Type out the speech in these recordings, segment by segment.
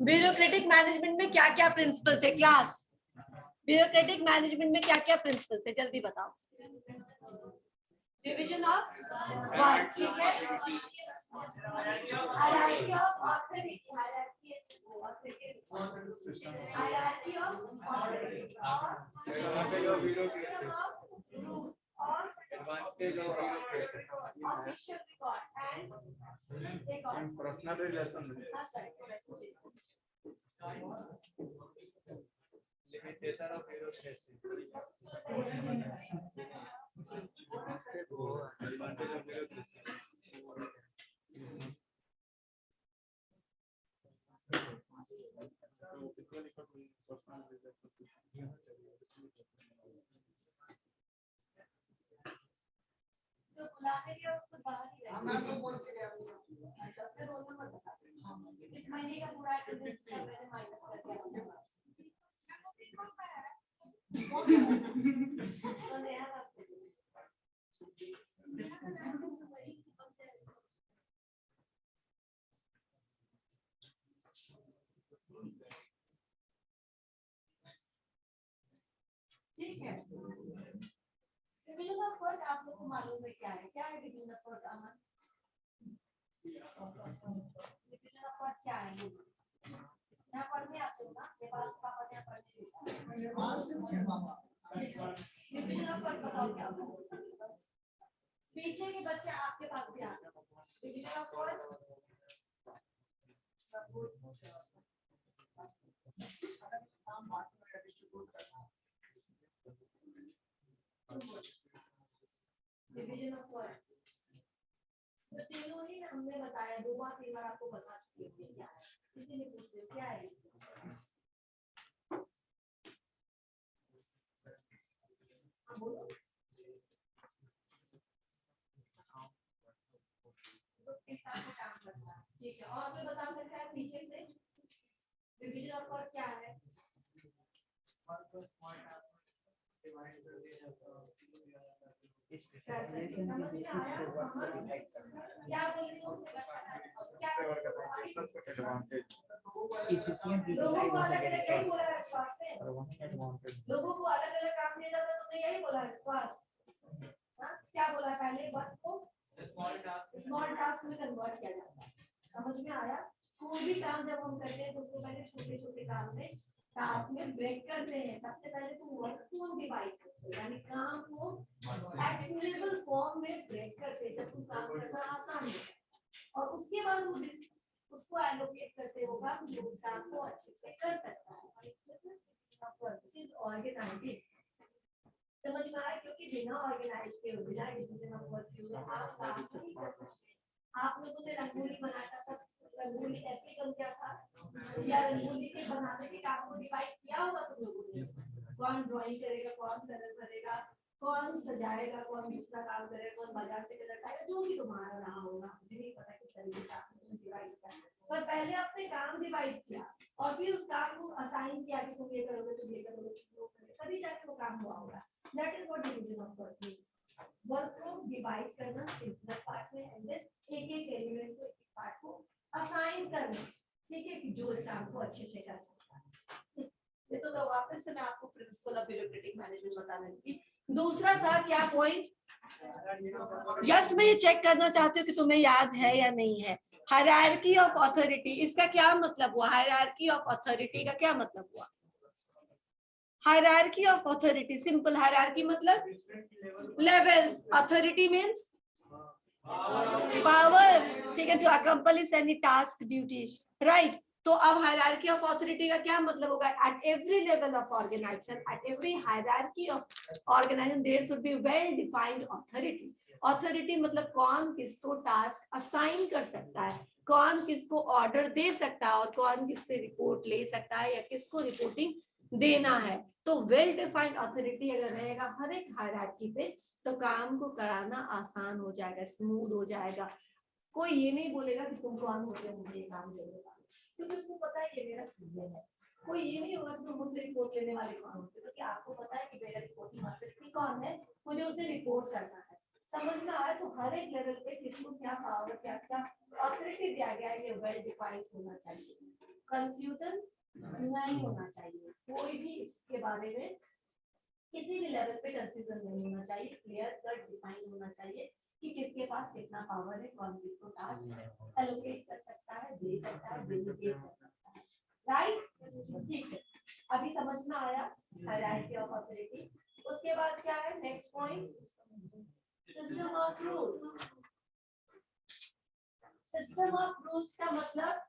Bureaucratic management में क्या क्या प्रिंसिपल थे क्लास? ब्यूरोक्रेटिक मैनेजमेंट में क्या क्या प्रिंसिपल थे, जल्दी बताओ। डिवीजन ऑफ वर्क, ठीक है। Hierarchy of authority, hierarchy of authority और advantage of bureaucracy, official record and personal relation, limitation of bureaucracy, advantage of bureaucracy, तो बुलाते ही उसको बाहर ही रहना। मैं तो बोल के गया हूं। अच्छा, उसका रोल नंबर बता। इस महीने का पूरा अटेंडेंस का मैंने माइनस कर दिया आपके पास। तो नया बात। ठीक है। डिवीजन ऑफ वर्क आप लोग को मालूम है क्या है? क्या है division of work? Aman, division of work क्या है? यहाँ पढ़ने आप लोग ना, ये बात पापा ने पढ़ने दिया। डिवीजन ऑफ वर्क बताओ क्या होगा? पीछे के बच्चे आपके पास भी आ जाओ। Division of work division of work तो तीनों ही हमने बताया, 2 बार 3 बार आपको बता चुकी हूँ क्या है। किसी ने पूछ लिया क्या है? बोलो। एक साथ में काम करना है, ठीक है। और कोई बता सकता है पीछे से डिवीजन ऑफ वर्क क्या है? क्या बोल रही हूँ? लोगों को अलग अलग यही बोला है विश्वास में। लोगों को अलग अलग काम दिया जाता है, तुमने यही बोला है विश्वास। क्या बोला पहले? वर्क को स्मॉल टास्क में कन्वर्ट किया जाता है। समझ में आया? कोई भी काम जब हम करते हैं तो उसको पहले छोटे छोटे काम में टास्क में ब्रेक करते हैं। सबसे पहले तो वर्क को डिवाइड करते हैं, यानी काम को एक्शनेबल फॉर्म में ब्रेक करते हैं जब काम करना आसान है, और उसके बाद उसको एलोकेट करते हो काम जो उस काम को अच्छे से कर सकता है। ऑर्गेनाइजिंग समझ में आया? क्योंकि बिना ऑर्गेनाइज के बिना डिवीजन ऑफ वर्क के आप काम नहीं कर सकते। आप लोगों ने रंगोली बनाया था, सब रंगोली ऐसे बन गया था या रंगोली के बनाने के काम को डिवाइड किया होगा तुम लोगों ने? कौन ड्राइंग करेगा, कौन कलर करेगा, कौन सजाएगा, कौन दूसरा काम करेगा, कौन बाजार से कलर लाएगा, जो भी तुम्हारा रहा होगा। मुझे नहीं पता किस तरीके से आपने डिवाइड किया, पर पहले आपने काम डिवाइड किया और फिर उस काम को असाइन किया कि तुम ये करोगे, तुम ये करोगे, तुम वो करोगे, तभी जाके वो काम हुआ होगा। That is what division of work means. Work को डिवाइड करना सिंपल पार्ट में, एंड देन एक एक एलिमेंट को, एक पार्ट को असाइन करना, ठीक है, कि जो इस काम को अच्छे से कर सकता है। ये तो मैं वापस से आपको प्रिंसिपल ऑफ ब्यूरोक्रेटिक मैनेजमेंट बताने लगी। दूसरा था क्या पॉइंट? जस्ट मैं ये चेक करना चाहती हूँ कि तुम्हें याद है या नहीं है। हायरार्की ऑफ अथॉरिटी, इसका क्या मतलब हुआ? हायरार्की ऑफ अथॉरिटी का क्या मतलब हुआ? Hierarchy of authority, simple. Hierarchy मतलब लेवल्स, अथॉरिटी मींस पावर, ठीक है, to accomplish any task, duty, right. तो अब हायरार्की ऑफ अथॉरिटी का क्या मतलब होगा? At every level of organization, at every hierarchy of organization there should be well defined authority. Authority मतलब कौन किसको टास्क असाइन कर सकता है, कौन किसको ऑर्डर दे सकता है, और कौन किससे रिपोर्ट ले सकता है या किसको रिपोर्टिंग देना है। तो वेल डिफाइंड अथॉरिटी अगर रहेगा हर एक हायरार्की पे तो काम को कराना आसान हो जाएगा, स्मूथ हो जाएगा। कोई ये नहीं बोलेगा कि तुम कौन होते मुझे काम देगा, क्योंकि उसको पता है ये मेरा सीनियर है। कोई ये नहीं होगा कि तुम मुझसे रिपोर्ट लेने वाले कौन होते, क्योंकि आपको पता है कि मेरा रिपोर्टिंग अथॉरिटी कौन है, मुझे उसे रिपोर्ट करना है। समझ में आया? तो हर एक लेवल पे किसको क्या पावर, क्या क्या अथॉरिटी दिया गया है, ये वेल डिफाइंड होना चाहिए। कंफ्यूजन नहीं होना चाहिए, कोई भी इसके बारे में किसी भी लेवल पे कंफ्यूजन नहीं होना चाहिए, क्लियर कट डिफाइन होना चाहिए कि किसके पास कितना पावर है, कौन किसको टास्क एलोकेट कर सकता है, दे सकता है, डेलीगेट कर सकता है, राइट। ठीक है, अभी समझ में आया हायरार्की ऑफ अथॉरिटी। उसके बाद क्या है next point, system of rules. System of rules का मतलब,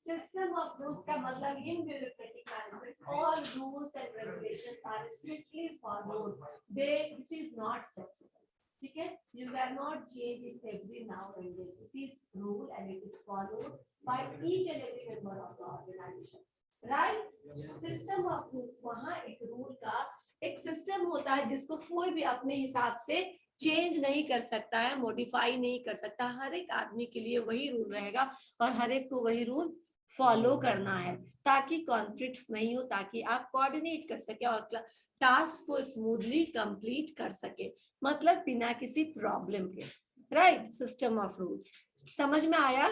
सिस्टम ऑफ रूल्स का मतलब in bureaucratic management all rules and regulations are strictly followed, they this is not flexible, ठीक है, you can not change it every now and then, it is rule and it is followed by each and every member of the organization, right. System of rules, वहां एक rule का एक system होता है जिसको कोई भी अपने हिसाब से चेंज नहीं कर सकता है, मॉडिफाई नहीं कर सकता, हर एक आदमी के लिए वही रूल रहेगा और हर एक को वही रूल फॉलो करना है ताकि कॉन्फ्लिक्ट्स नहीं हो, ताकि आप कोऑर्डिनेट कर सके और टास्क को स्मूथली कंप्लीट कर सके, मतलब बिना किसी प्रॉब्लम के, राइट। सिस्टम ऑफ रूल्स समझ में आया,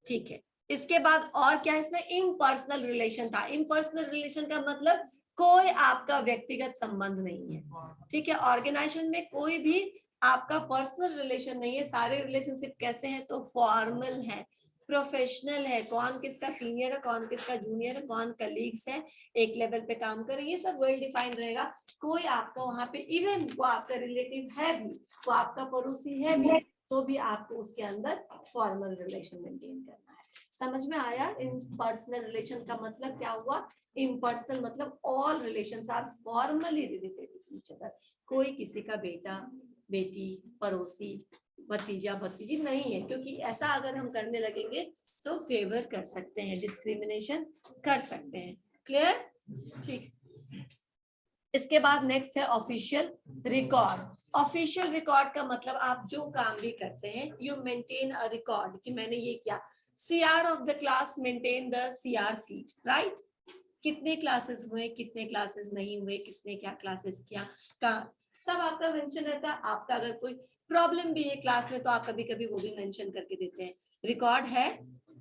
ठीक है। इसके बाद और क्या इसमें इम्पर्सनल रिलेशन था। इम्पर्सनल रिलेशन का मतलब कोई आपका व्यक्तिगत संबंध नहीं है, ठीक है, ऑर्गेनाइजेशन में कोई भी आपका पर्सनल रिलेशन नहीं है, सारे रिलेशनशिप कैसे हैं तो फॉर्मल है, प्रोफेशनल है, कौन किसका सीनियर है, कौन किसका जूनियर है, कौन कलीग्स है, एक लेवल पे काम कर, ये सब वेल डिफाइंड रहेगा। कोई आपका वहां पे इवन वो आपका रिलेटिव है भी, वो आपका पड़ोसी है भी, तो भी आपको उसके अंदर फॉर्मल रिलेशन मेंटेन करना है। समझ में आया। इन पर्सनल रिलेशन का मतलब क्या हुआ, इम्पर्सनल मतलब all relations are formally related to each other, कोई किसी का बेटा बेटी पड़ोसी भतीजा भतीजी नहीं है, क्योंकि ऐसा अगर हम करने लगेंगे तो फेवर कर सकते हैं, डिस्क्रिमिनेशन कर सकते हैं, क्लियर, ठीक। इसके बाद नेक्स्ट है ऑफिशियल रिकॉर्ड। ऑफिशियल रिकॉर्ड का मतलब आप जो काम भी करते हैं यू मेंटेन अ रिकॉर्ड कि मैंने ये किया। CR of the class maintain the CR seat, right, कितने क्लासेस हुए, कितने क्लासेस नहीं हुए, किसने क्या क्लासेस किया का सब आपका मेंशन रहता है। आपका अगर कोई प्रॉब्लम भी है क्लास में तो आप कभी कभी वो भी मेंशन करके देते हैं। रिकॉर्ड है,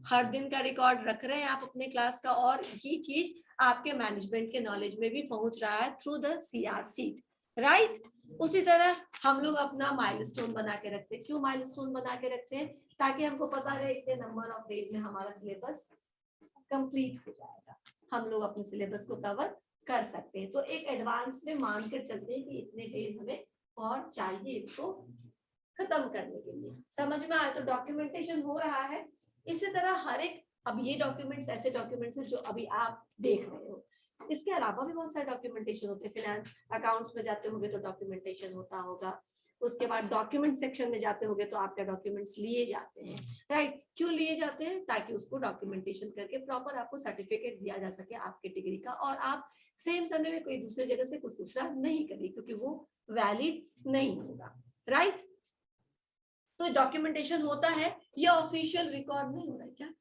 हर दिन का रिकॉर्ड रख रहे हैं आप अपने क्लास का, और ये चीज आपके मैनेजमेंट के नॉलेज में भी पहुंच रहा है through the CR seat, right. उसी तरह हम लोग अपना माइलस्टोन बना के रखते हैं। क्यों माइलस्टोन बना के रखते हैं, ताकि हमको पता रहे इतने नंबर ऑफ डेज में हमारा सिलेबस कंप्लीट हो जाएगा, हम लोग अपने सिलेबस को कवर कर सकते हैं। तो एक एडवांस में मान कर चलते हैं कि इतने डेज हमें और चाहिए इसको खत्म करने के लिए। समझ में आया। तो डॉक्यूमेंटेशन हो रहा है। इसी तरह हर एक, अब ये डॉक्यूमेंट्स ऐसे डॉक्यूमेंट्स हैं जो अभी आप देख रहे हो, इसके अलावा भी बहुत सारे डॉक्यूमेंटेशन होते हैं। फाइनेंस अकाउंट्स में जाते होंगे तो डॉक्यूमेंटेशन होता होगा, उसके बाद डॉक्यूमेंट सेक्शन में जाते होंगे तो आपके डॉक्यूमेंट्स लिए जाते हैं, राइट। क्यों लिए जाते हैं, ताकि उसको डॉक्यूमेंटेशन करके प्रॉपर आपको सर्टिफिकेट दिया जा सके आपके डिग्री का, और आप सेम समय में कोई दूसरी जगह से कुछ दूसरा नहीं करिए क्योंकि वो वैलिड नहीं होगा, राइट। तो डॉक्यूमेंटेशन होता है, ये ऑफिशियल रिकॉर्ड नहीं हो रहा है क्या,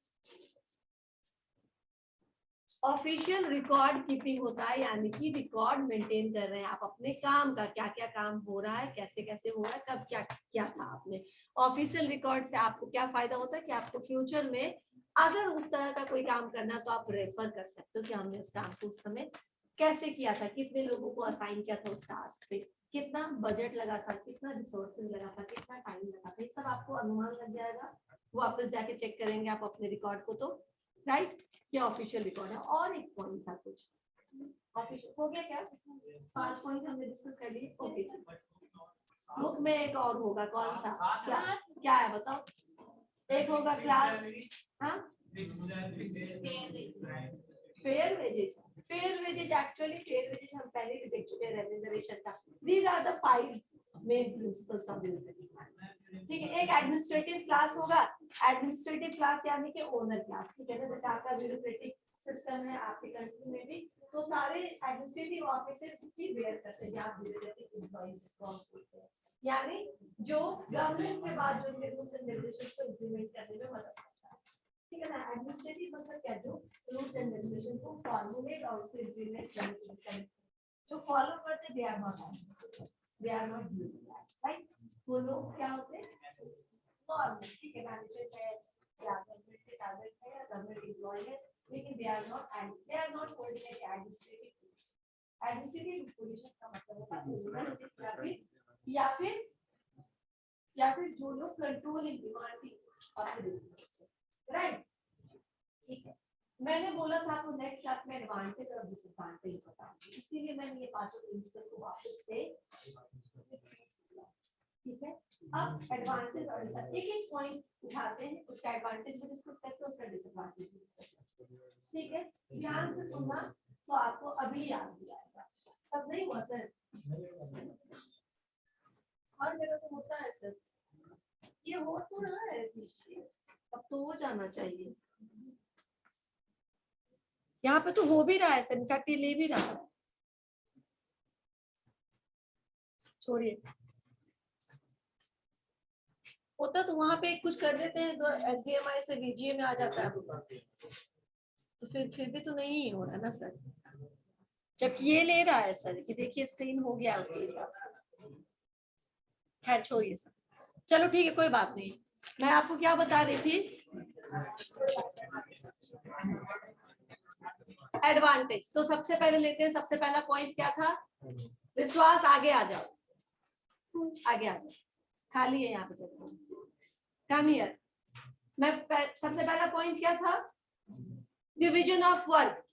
ऑफिशियल रिकॉर्ड कीपिंग होता है, यानी कि रिकॉर्ड मेंटेन कर रहे हैं आप अपने काम का, क्या क्या काम हो रहा है, कैसे कैसे हो रहा है, कब क्या क्या था आपने। ऑफिशियल रिकॉर्ड से आपको क्या फायदा होता है कि आपको फ्यूचर में अगर उस तरह का कोई काम करना तो आप रेफर कर सकते हो कि हमने उस काम को उस समय कैसे किया था, कितने लोगों को असाइन किया था उस टास्क पे, कितना बजट लगा था, कितना रिसोर्सेज लगा था, कितना टाइम लगा था, ये सब आपको अनुमान लग जाएगा। वापस जाके चेक करेंगे आप अपने रिकॉर्ड को, तो राइट, ये ऑफिशियल रिकॉर्ड है। और एक पॉइंट था कुछ ऑफिशियल हो गया क्या, 5 पॉइंट हमने डिस्कस कर लिए। ओके, बुक में एक और होगा, कौन सा, क्या क्या है बताओ। एक होगा क्लास, हाँ, fair wages. Fair wages actually fair wages हम पहले भी देख चुके हैं, रेम्यूनरेशन का। These are the 5 main principles of bureaucratic, ठीक है। एक एडमिनिस्ट्रेटिव क्लास होगा, एडमिनिस्ट्रेटिव क्लास यानी कि ओनर क्लास, ठीक है ना। जैसे आपका ब्यूरोक्रेटिक सिस्टम है आपके कंट्री में भी, तो सारे एडमिनिस्ट्रेटिव ऑफिसर्स ही बेयर करते हैं आप ब्यूरोक्रेटिक एम्प्लॉइज को बोलते हैं, यानी जो गवर्नमेंट के बाद जो रूल्स एंड रेगुलेशंस को इंप्लीमेंट करने में मदद करता है, ठीक है ना। एडमिनिस्ट्रेटिव मतलब क्या, जो रूल्स एंड रेगुलेशन को फॉर्मुलेट और उसको इंप्लीमेंट करते हैं, जो फॉलो करते दे आर नॉट राइट। वो लोग क्या होते हैं, ठीक है, मैनेजर है, या गवर्नमेंट के सर्वेंट है या गवर्नमेंट एम्प्लॉय है, लेकिन they are not holding an administrative position का मतलब होता है या फिर जो लोग कंट्रोलिंग डिमांडिंग राइट। ठीक है, मैंने बोला था आपको नेक्स्ट क्लास में एडवांटेज और डिसएडवांटेज बताऊंगी, इसीलिए मैंने ये पांचों प्रिंसिपल को वापस से, ठीक है। अब एडवांटेज और एक एक पॉइंट उठाते हैं, उसका एडवांटेज भी डिस्कस करते हैं, उसका डिसएडवांटेज भी डिस्कस करते हैं। ठीक है, ध्यान से सुनना तो आपको अभी याद भी आएगा, तब नहीं हुआ सर, हर जगह तो होता है सर, ये हो तो रहा है, अब तो हो जाना चाहिए, यहाँ पे तो हो भी रहा है सर, इनफैक्ट ये ले भी रहा है, छोड़िए, होता तो वहां पे कुछ कर देते हैं तो HDMI से VGA में आ जाता है, तो फिर भी तो नहीं हो रहा ना सर, जबकि ये ले रहा है सर कि देखिए स्क्रीन हो गया उसके हिसाब से, खैर छोड़िए सर, चलो ठीक है कोई बात नहीं। मैं आपको क्या बता रही थी, एडवांटेज, तो सबसे पहले लेते हैं, सबसे पहला पॉइंट क्या था, विश्वास, आगे आ जाओ, आगे आ जाओ, खाली है यहाँ पे जगह, कम हियर। मैं सबसे पहला पॉइंट क्या था, division of work,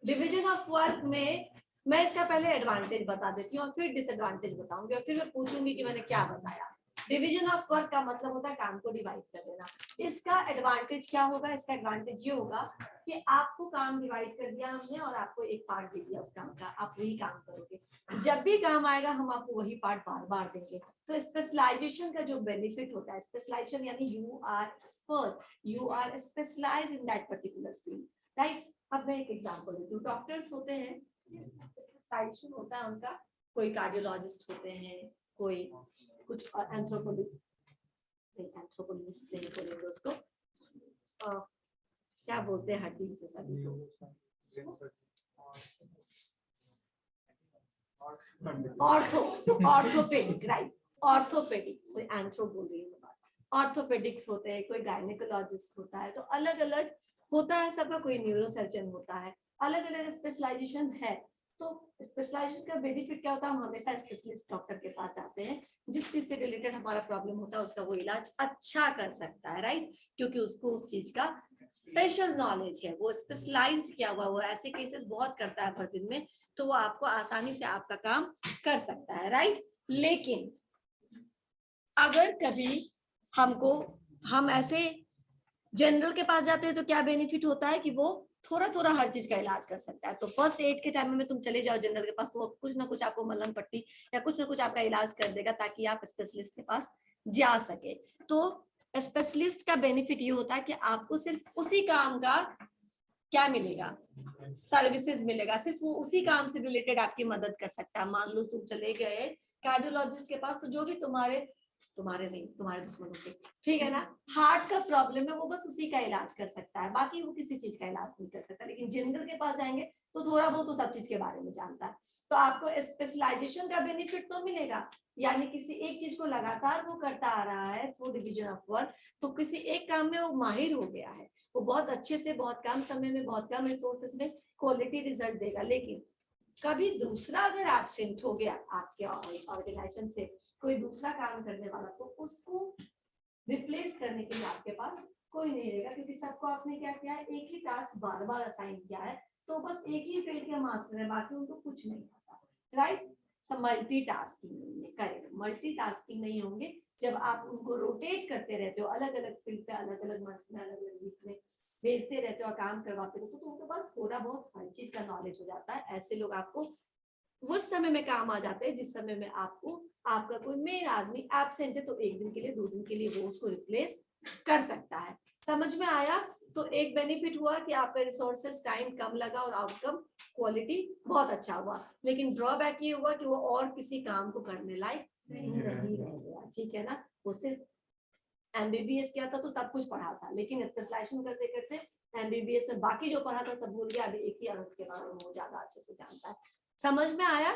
division of work में मैं इसका पहले एडवांटेज बता देती हूँ और फिर डिसएडवांटेज बताऊंगी और फिर मैं पूछूंगी कि मैंने क्या बताया। डिवीजन ऑफ वर्क का मतलब होता है काम को डिवाइड कर देना, इसका एडवांटेज क्या होगा, इसका एडवांटेज ये होगा कि आपको काम डिवाइड कर दिया हमने और आपको एक पार्ट दे दिया उस काम का, आप वही काम करोगे, जब भी काम आएगा हम आपको वही पार्ट बार बार देंगे। तो स्पेशलाइजेशन का जो बेनिफिट होता है, स्पेशलाइजेशन यानी you are expert, you are specialized in that particular field, right. अब मैं एक एग्जांपल देती हूँ, डॉक्टर्स होते हैं, स्पेशलाइजेशन होता है उनका, कोई कार्डियोलॉजिस्ट होते हैं, कोई कुछ एंथ्रोपोलॉजिस्ट नहीं बोलेंगे उसको, क्या बोलते हैं हड्डी से सभी को, ऑर्थोपेडिक, राइट, ऑर्थोपेडिक, कोई एंथ्रो बोल रही है, ऑर्थोपेडिक्स होते हैं, कोई गायनेकोलॉजिस्ट होता है, तो अलग अलग होता है सबका, कोई न्यूरोसर्जन होता है, अलग अलग स्पेशलाइजेशन है। तो स्पेशलाइजेशन का बेनिफिट क्या होता है, हम हमेशा स्पेशलिस्ट डॉक्टर के पास जाते हैं, जिस चीज से रिलेटेड हमारा प्रॉब्लम होता है उसका वो इलाज अच्छा कर सकता है, राइट, क्योंकि उसको उस चीज का स्पेशल नॉलेज है, वो स्पेशलाइज किया हुआ, वो ऐसे केसेस बहुत करता है हर दिन में, तो वो आपको आसानी से आपका काम कर सकता है, राइट। लेकिन अगर कभी हम ऐसे जनरल के पास जाते हैं तो क्या बेनिफिट होता है कि वो थोड़ा थोड़ा हर चीज का इलाज कर सकता है। तो फर्स्ट एड के टाइम में तुम चले जाओ जनरल के पास तो कुछ ना कुछ आपको मलहम पट्टी या कुछ ना कुछ आपका इलाज कर देगा ताकि आप स्पेशलिस्ट के पास जा सके। तो स्पेशलिस्ट का बेनिफिट ये होता है कि आपको सिर्फ उसी काम का क्या मिलेगा, सर्विसेज मिलेगा, सिर्फ वो उसी काम से रिलेटेड आपकी मदद कर सकता है। मान लो तुम चले गए कार्डियोलॉजिस्ट के पास, तो जो भी तुम्हारे दुश्मनों के, ठीक है ना, हार्ट का प्रॉब्लम है वो बस उसी का इलाज कर सकता है, बाकी वो किसी चीज का इलाज नहीं कर सकता। लेकिन जनरल के पास जाएंगे तो थोड़ा बहुत तो सब चीज के बारे में जानता है, तो आपको स्पेशलाइजेशन का बेनिफिट तो मिलेगा, यानी किसी एक चीज को लगातार वो करता आ रहा है थ्रू डिवीजन ऑफ वर्क, तो किसी एक काम में वो माहिर हो गया है, वो बहुत अच्छे से बहुत कम समय में बहुत कम रिसोर्सेज में क्वालिटी रिजल्ट देगा। लेकिन कभी दूसरा अगर एब्सेंट हो गया आपके ऑर्गेनाइजेशन से, कोई दूसरा काम करने वाला, तो उसको रिप्लेस करने के लिए आपके पास कोई नहीं रहेगा, क्योंकि सबको आपने क्या किया है, एक ही टास्क बार बार असाइन किया है, तो बस एक ही फील्ड के मास्टर है, बाकी उनको कुछ नहीं आता, राइट। सब मल्टीटास्किंग नहीं है, करेक्ट, मल्टीटास्किंग नहीं होंगे जब आप उनको रोटेट करते रहते हो, अलग अलग फील्ड पे अलग अलग मंथ में अलग अलग वीक में भेजते रहते हो, काम करवाते रहते हो, तो उनके पास थोड़ा बहुत हर चीज का नॉलेज हो जाता है। ऐसे लोग आपको उस समय में काम आ जाते हैं जिस समय में आपका कोई मेन आदमी एब्सेंट है, तो एक दिन के लिए 2 दिन के लिए वो उसको रिप्लेस कर सकता है। समझ में आया? तो एक बेनिफिट हुआ कि आपका रिसोर्सेस टाइम कम लगा और आउटकम क्वालिटी बहुत अच्छा हुआ। लेकिन ड्रॉबैक ये हुआ कि वो और किसी काम को करने लायक नहीं रह गया, ठीक है ना। वो सिर्फ MBBS किया था तो सब कुछ पढ़ा था, लेकिन स्पेशलाइजेशन करते करते MBBS में बाकी जो पढ़ा था सब भूल गया, अभी एक ही अंग के बारे में वो ज्यादा अच्छे से जानता है। समझ में आया?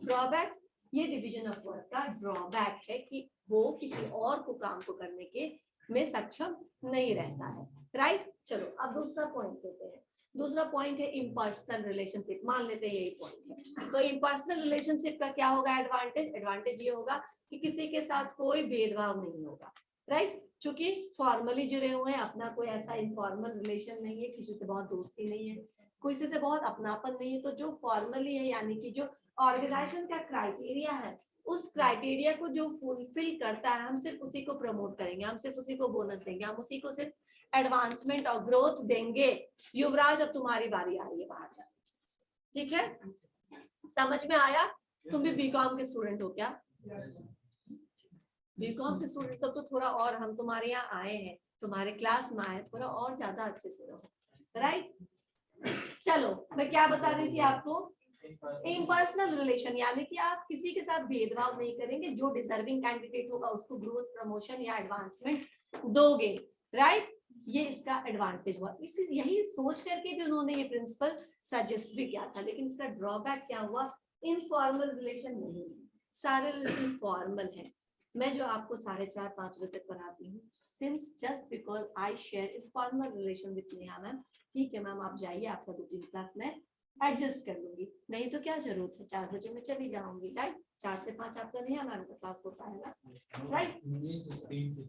ड्रॉबैक, ये डिवीजन ऑफ वर्क का ड्रॉबैक है कि वो किसी और को काम को करने के में सक्षम नहीं रहता है, राइट। चलो अब दूसरा पॉइंट लेते हैं। दूसरा पॉइंट है इम्पर्सनल रिलेशनशिप। मान लेते हैं यही पॉइंट है। तो इम्पर्सनल रिलेशनशिप का क्या होगा एडवांटेज? एडवांटेज ये होगा कि किसी के साथ कोई भेदभाव नहीं होगा, राइट। चूंकि फॉर्मली जुड़े हुए हैं, अपना कोई ऐसा इनफॉर्मल रिलेशन नहीं है, किसी से बहुत दोस्ती नहीं है, किसी से बहुत अपनापन नहीं है। तो जो फॉर्मली है यानी कि जो ऑर्गेनाइजेशन का क्राइटेरिया है, उस क्राइटेरिया को जो फुलफिल करता है, हम सिर्फ उसी को प्रमोट करेंगे, हम सिर्फ उसी को बोनस देंगे, हम उसी को सिर्फ एडवांसमेंट और ग्रोथ देंगे। युवराज अब तुम्हारी बारी आ रही है बाहर जाने, ठीक है? समझ में आया? तुम भी बीकॉम के स्टूडेंट हो क्या? बीकॉम के स्टूडेंट तब तो थोड़ा और, हम तुम्हारे यहाँ आए हैं, तुम्हारे क्लास में आए, थोड़ा और ज्यादा अच्छे से रहो, राइट। चलो मैं क्या बता रही थी आपको? इम्पर्सनल रिलेशन यानी कि आप किसी के साथ भेदभाव नहीं करेंगे, जो डिजर्विंग कैंडिडेट होगा उसको ग्रोथ, प्रमोशन या एडवांसमेंट दोगे, राइट। ये इसका एडवांटेज हुआ। इसी यही सोच करके भी उन्होंने ये प्रिंसिपल सजेस्ट भी किया था। लेकिन इसका ड्रॉबैक क्या हुआ? इनफॉर्मल रिलेशन नहीं है, सारे रिलेशन फॉर्मल है। मैं जो आपको 4.5-5 रुपए पढ़ाती हूँ, since just because I share informal relation with Neha ma'am, ठीक है मैम आप जाइए, आपका 2-3 क्लास में एडजस्ट कर लूंगी, नहीं तो क्या जरूरत है, 4 बजे मैं चली जाऊंगी, राइट। 4 से 5 आपका नेहा मैम का क्लास होता है ना, राइट।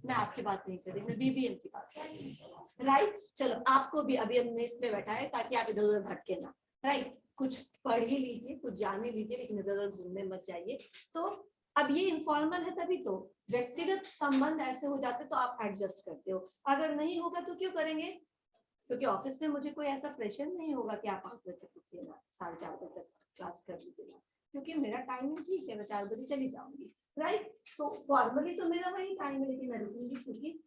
मैं आपकी बात नहीं कर रही, मैं बीबीएम की बात कर रही हूँ, राइट। चलो आपको भी अभी हमने इसमें बैठा है ताकि आप इधर उधर भटके ना, राइट। कुछ पढ़ ही लीजिए, कुछ जान ही लीजिए, लेकिन इधर उधर घूमने मत जाइए। तो अब ये इनफॉर्मल है, तभी तो व्यक्तिगत संबंध ऐसे हो जाते तो आप एडजस्ट करते हो। अगर नहीं होगा तो क्यों करेंगे? क्योंकि ऑफिस में मुझे कोई ऐसा प्रेशर नहीं होगा कि आप 5 बजे तक उठिएगा, 4:30 बजे तक क्लास कर लीजिएगा, क्योंकि मेरा टाइमिंग ठीक है, मैं 4 बजे चली जाऊंगी, राइट। तो फॉर्मली तो मेरा वही टाइम है, लेकिन मैं रुकूंगी क्योंकि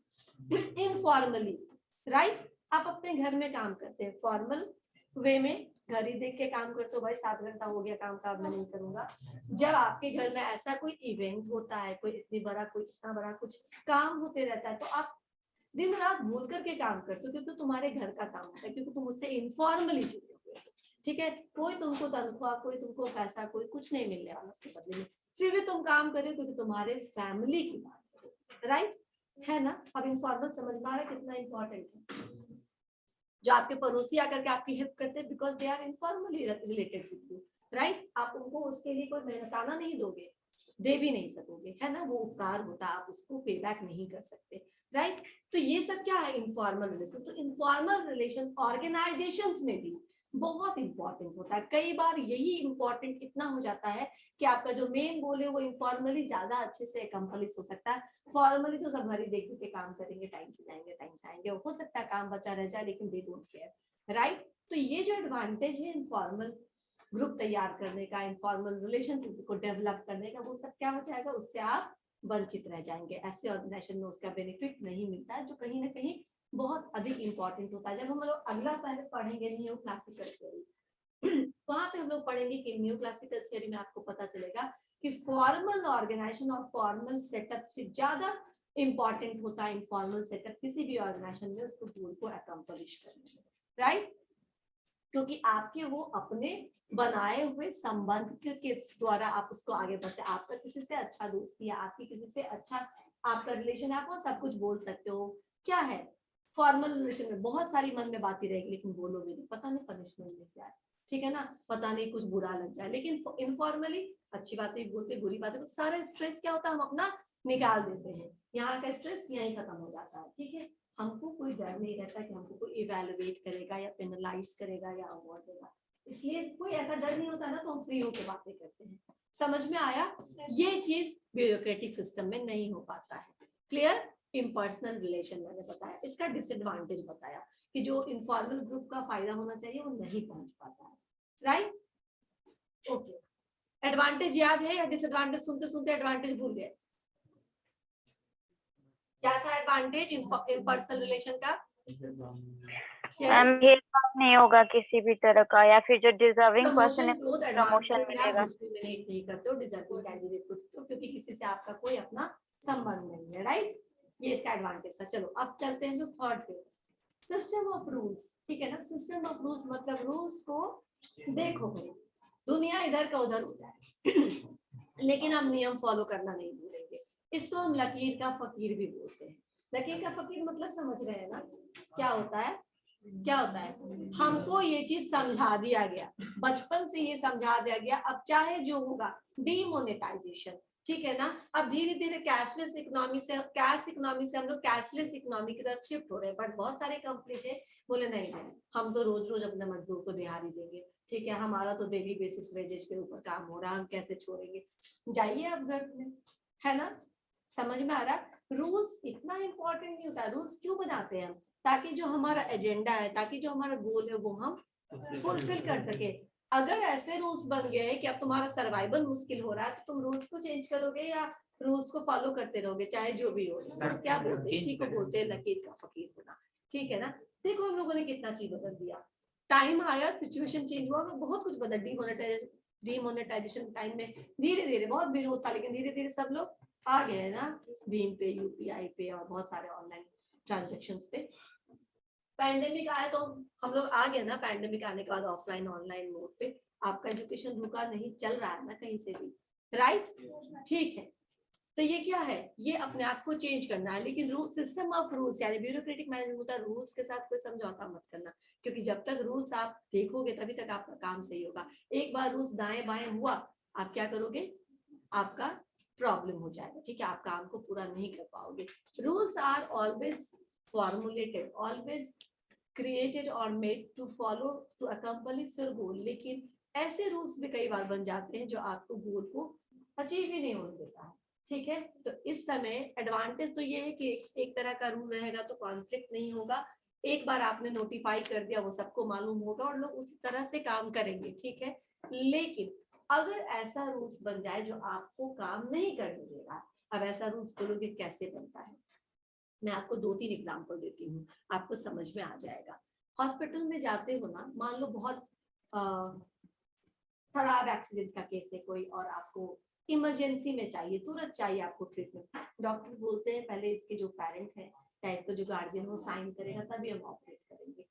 इनफॉर्मली, राइट। आप अपने घर में काम करते हैं फॉर्मल वे में, घर ही देख के काम करते हो, भाई 7 घंटा हो गया काम का, मैं नहीं करूंगा। जब आपके घर में ऐसा कोई इवेंट होता है, कोई इतना बड़ा कुछ काम होते रहता है, तो आप दिन रात भूल करके काम करते हो, क्योंकि तुम्हारे घर का काम होता है, क्योंकि तुम उससे इनफॉर्मली जुड़े हुए हो, ठीक है। कोई तुमको तनख्वाह, कोई तुमको पैसा, कोई कुछ नहीं मिलने वाला उसके बदले में, फिर भी तुम काम कर रहे हो क्योंकि तुम्हारे फैमिली की बात है, राइट, है ना। अब इनफॉर्मल समझ में आ रहा है कितना इंपॉर्टेंट है? जो आपके पड़ोसी आकर के आपकी हेल्प करते हैं, because they are informally related with you, right. आप उनको उसके लिए कोई मेहनताना नहीं दोगे, दे भी नहीं सकोगे, है ना, वो उपकार होता है, आप उसको पे बैक नहीं कर सकते, राइट। तो ये सब क्या है? Informal relation. तो इनफॉर्मल रिलेशन ऑर्गेनाइजेशंस में भी बहुत इंपॉर्टेंट होता है। कई बार यही इंपॉर्टेंट इतना हो जाता है कि आपका जो मेन गोल है वो इनफॉर्मली ज्यादा अच्छे से अकम्प्लिश हो सकता है। फॉर्मली तो सब घड़ी देख के काम करेंगे, टाइम से जाएंगे, टाइम से आएंगे, हो सकता है काम बचा रह जाए, लेकिन दे डोंट केयर, राइट। तो ये जो एडवांटेज है इनफॉर्मल ग्रुप तैयार करने का, इनफॉर्मल रिलेशनशिप को डेवलप करने का, वो सब क्या हो जाएगा? उससे आप वंचित रह जाएंगे। ऐसे ऑर्गेनाइजेशन में उसका बेनिफिट नहीं मिलता है, जो कहीं ना कहीं बहुत अधिक इंपॉर्टेंट होता है। जब हम लोग अगला पहले पढ़ेंगे न्यू क्लासिकल थ्योरी, वहां पे हम लोग पढ़ेंगे कि न्यू क्लासिकल थ्योरी में आपको पता चलेगा कि फॉर्मल ऑर्गेनाइजेशन और फॉर्मल सेटअप से ज्यादा इंपॉर्टेंट होता है इनफॉर्मल सेटअप किसी भी ऑर्गेनाइजेशन में उसको गोल को अकम्प्लिश करने में, राइट। क्योंकि आपके वो अपने बनाए हुए संबंध के द्वारा आप उसको आगे बढ़ते, आपका किसी से अच्छा दोस्ती है, आपकी किसी से अच्छा आपका रिलेशन है, आप वो सब कुछ बोल सकते हो। क्या है फॉर्मल रिलेशन में? बहुत सारी मन में बातें रहेगी, लेकिन बोलोगे नहीं, पता नहीं पनिशमेंट मिल जाए, ठीक है ना, पता नहीं कुछ बुरा लग जाए। लेकिन इनफॉर्मली अच्छी बातें बोलते, बुरी बातें, सारा स्ट्रेस क्या होता है, हम अपना निकाल देते हैं, यहाँ का स्ट्रेस यहीं खत्म हो जाता है, ठीक है। हमको कोई डर नहीं रहता कि हमको कोई इवेलुएट करेगा या पेनलाइज करेगा या अवॉर्ड देगा, इसलिए कोई ऐसा डर नहीं होता ना, तो हम फ्री होकर बातें करते हैं। समझ में आया? ये चीज ब्यूरोक्रेटिक सिस्टम में नहीं हो पाता है। क्लियर? इम्पर्सनल रिलेशन मैंने बताया, इसका डिसएडवांटेज बताया कि जो इनफॉर्मल ग्रुप का फायदा होना चाहिए वो नहीं पहुंच पाता है, राइट। ओके, एडवांटेज याद है या डिसएडवांटेज सुनते सुनते एडवांटेज भूल गए? क्या था एडवांटेज इनपर्सनल रिलेशन का? भेदभाव नहीं होगा किसी भी तरह का, या फिर जो डिजर्विंग पर्सन है प्रमोशन मिलेगा। डिस्क्रिमिनेट नहीं करते हो डिजर्विंग कैंडिडेट को, क्योंकि किसी से आपका कोई अपना संबंध नहीं है, राइट। ये इसका एडवांटेज था। चलो अब चलते हैं जो थर्ड पे, सिस्टम ऑफ रूल्स, ठीक है ना। सिस्टम ऑफ रूल्स मतलब रूल्स को देखो भाई, दुनिया इधर का उधर हो जाए लेकिन हम नियम फॉलो करना नहीं भूलेंगे। इसको हम लकीर का फकीर भी बोलते हैं, लकीर का फकीर मतलब समझ रहे हैं ना क्या होता है? क्या होता है? हमको ये चीज समझा दिया गया, बचपन से ये समझा दिया गया, अब चाहे जो होगा डीमोनेटाइजेशन, ठीक है ना। अब धीरे धीरे कैशलेस इकोनॉमी से, कैश इकोनॉमी से हम लोग कैशलेस इकोनॉमी की तरफ शिफ्ट हो रहे हैं। बट बहुत सारे कंपनी थे बोले नहीं नहीं, हम तो रोज रोज अपने मजदूर को दिहाड़ी देंगे, ठीक है, हमारा तो डेली बेसिस वेजेस के ऊपर काम हो रहा है, हम कैसे छोड़ेंगे, जाइए आप घर में, है ना। समझ में आ रहा है? रूल्स इतना इंपॉर्टेंट नहीं होता। रूल्स क्यों बनाते हैं हम? ताकि जो हमारा एजेंडा है, ताकि जो हमारा गोल है वो हम फुलफिल कर सके। अगर ऐसे रूल्स बन गए कि अब तुम्हारा सर्वाइवल मुश्किल हो रहा है, तो तुम रूल्स को चेंज करोगे या रूल्स को फॉलो करते रहोगे, चाहे जो भी हो। क्या बोलते हैं, इसी को बोलते हैं लकीर का फकीर होना, ठीक है ना। देखो हम लोगों ने कितना चीज बदल दिया, टाइम आया, सिचुएशन चेंज हुआ, बहुत कुछ बदल। डीमोनेटाइजेशन टाइम में धीरे धीरे बहुत विरोध था, लेकिन धीरे धीरे सब लोग आ गए ना, भीम पे, यूपीआई पे और बहुत सारे ऑनलाइन ट्रांजेक्शंस पे। पैंडेमिक आया तो हम लोग आ गए ना, पैंडेमिक आने के बाद ऑफलाइन ऑनलाइन मोड पे आपका एजुकेशन रुका नहीं, चल रहा है ना कहीं से भी, राइट? ठीक है, तो ये क्या है, ये अपने आप को चेंज करना है। लेकिन रूल, सिस्टम ऑफ रूल्स यानी ब्यूरोक्रेटिक मैनेजमेंट होता है, रूल्स के साथ कोई समझौता मत करना, क्योंकि जब तक रूल्स आप देखोगे तभी तक आपका काम सही होगा। एक बार रूल्स दाएं बाएं हुआ, आप क्या करोगे, आपका प्रॉब्लम हो जाएगा, ठीक है, आप काम को पूरा नहीं कर पाओगे। Rules are always formulated, always created और made to follow to accomplish your goal. लेकिन ऐसे रूल्स भी कई बार बन जाते हैं जो आपको गोल को अचीव ही नहीं होने देता है, ठीक है। तो इस समय एडवांटेज तो ये है कि एक तरह का रूल रहेगा तो कॉन्फ्लिक्ट नहीं होगा, एक बार आपने नोटिफाई कर दिया वो सबको मालूम होगा और लोग उसी तरह से काम करेंगे, ठीक है। लेकिन अगर ऐसा रूल्स बन जाए जो आपको काम नहीं करने देगा, अब ऐसा रूल्स बोलोगे कैसे बनता है, मैं आपको 2-3 एग्जांपल देती हूँ, आपको समझ में आ जाएगा। हॉस्पिटल में जाते हो ना, मान लो बहुत खराब एक्सीडेंट का केस है कोई और आपको इमरजेंसी में चाहिए, तुरंत चाहिए आपको ट्रीटमेंट, डॉक्टर बोलते हैं पहले इसके जो पेरेंट है या इसको जो गार्जियन वो साइन करेगा तभी हम ऑपरेट करेंगे।